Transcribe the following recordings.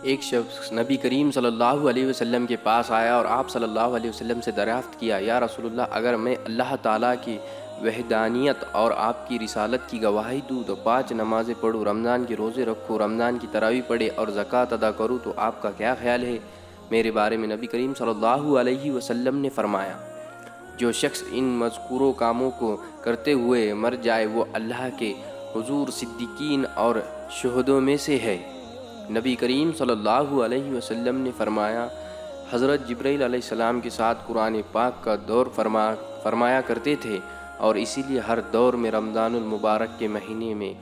ایک شخص نبی کریم صلی اللہ علیہ وسلم کے پاس آیا اور آپ صلی اللہ علیہ وسلم سے دریافت کیا، یا رسول اللہ، اگر میں اللہ تعالیٰ کی وحدانیت اور آپ کی رسالت کی گواہی دوں تو 5 نمازیں پڑھوں، رمضان کے روزے رکھوں، رمضان کی تراویح پڑھے اور زکوٰۃ ادا کروں تو آپ کا کیا خیال ہے؟ میرے بارے میں نبی کریم صلی اللہ علیہ وسلم نے فرمایا، جو شخص ان مذکورہ کاموں کو کرتے ہوئے مر جائے وہ اللہ کے حضور صدیقین اور شہدوں میں سے ہے۔ نبی کریم صلی اللہ علیہ وسلم نے فرمایا، حضرت جبرائیل علیہ السلام کے ساتھ قرآن پاک کا دور فرمایا کرتے تھے، اور اسی لیے ہر دور میں رمضان المبارک کے مہینے میں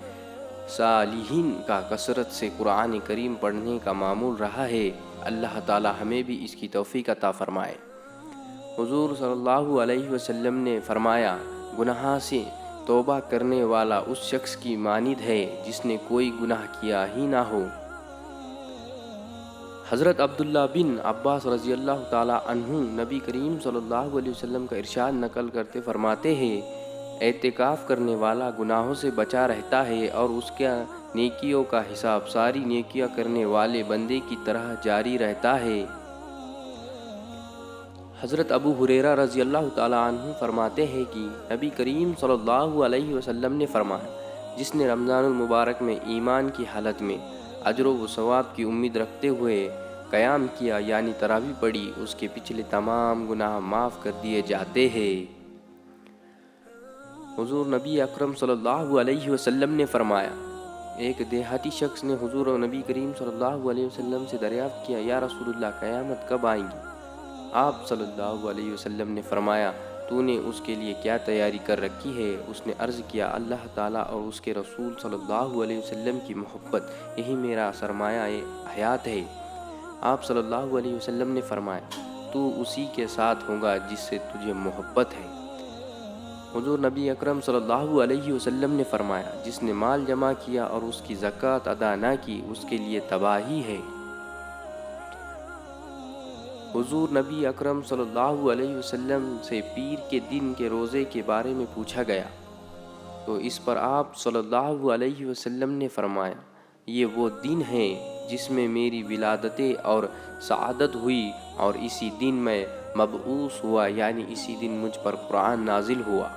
صالحین کا کثرت سے قرآن کریم پڑھنے کا معمول رہا ہے۔ اللہ تعالی ہمیں بھی اس کی توفیق عطا فرمائے۔ حضور صلی اللہ علیہ وسلم نے فرمایا، گناہ سے توبہ کرنے والا اس شخص کی مانند ہے جس نے کوئی گناہ کیا ہی نہ ہو۔ حضرت عبداللہ بن عباس رضی اللہ تعالیٰ عنہ نبی کریم صلی اللہ علیہ وسلم کا ارشاد نقل کرتے فرماتے ہیں، اعتکاف کرنے والا گناہوں سے بچا رہتا ہے اور اس کے نیکیوں کا حساب ساری نیکیاں کرنے والے بندے کی طرح جاری رہتا ہے۔ حضرت ابو ہریرہ رضی اللہ تعالیٰ عنہ فرماتے ہیں کہ نبی کریم صلی اللہ علیہ وسلم نے فرمایا، جس نے رمضان المبارک میں ایمان کی حالت میں اجر و ثواب کی امید رکھتے ہوئے قیام کیا یعنی تراویح پڑھی، اس کے پچھلے تمام گناہ معاف کر دیے جاتے ہیں۔ حضور نبی اکرم صلی اللہ علیہ وسلم نے فرمایا، ایک دیہاتی شخص نے حضور و نبی کریم صلی اللہ علیہ وسلم سے دریافت کیا، یا رسول اللہ، قیامت کب آئیں گی؟ آپ صلی اللہ علیہ وسلم نے فرمایا، تو نے اس کے لیے کیا تیاری کر رکھی ہے؟ اس نے عرض کیا، اللہ تعالیٰ اور اس کے رسول صلی اللہ علیہ وسلم کی محبت، یہی میرا سرمایہ حیات ہے۔ آپ صلی اللہ علیہ وسلم نے فرمایا، تو اسی کے ساتھ ہوگا جس سے تجھے محبت ہے۔ حضور نبی اکرم صلی اللہ علیہ وسلم نے فرمایا، جس نے مال جمع کیا اور اس کی زکوٰۃ ادا نہ کی اس کے لیے تباہی ہے۔ حضور نبی اکرم صلی اللہ علیہ وسلم سے پیر کے دن کے روزے کے بارے میں پوچھا گیا تو اس پر آپ صلی اللہ علیہ وسلم نے فرمایا، یہ وہ دن ہے جس میں میری ولادت اور سعادت ہوئی اور اسی دن میں مبعوث ہوا، یعنی اسی دن مجھ پر قرآن نازل ہوا۔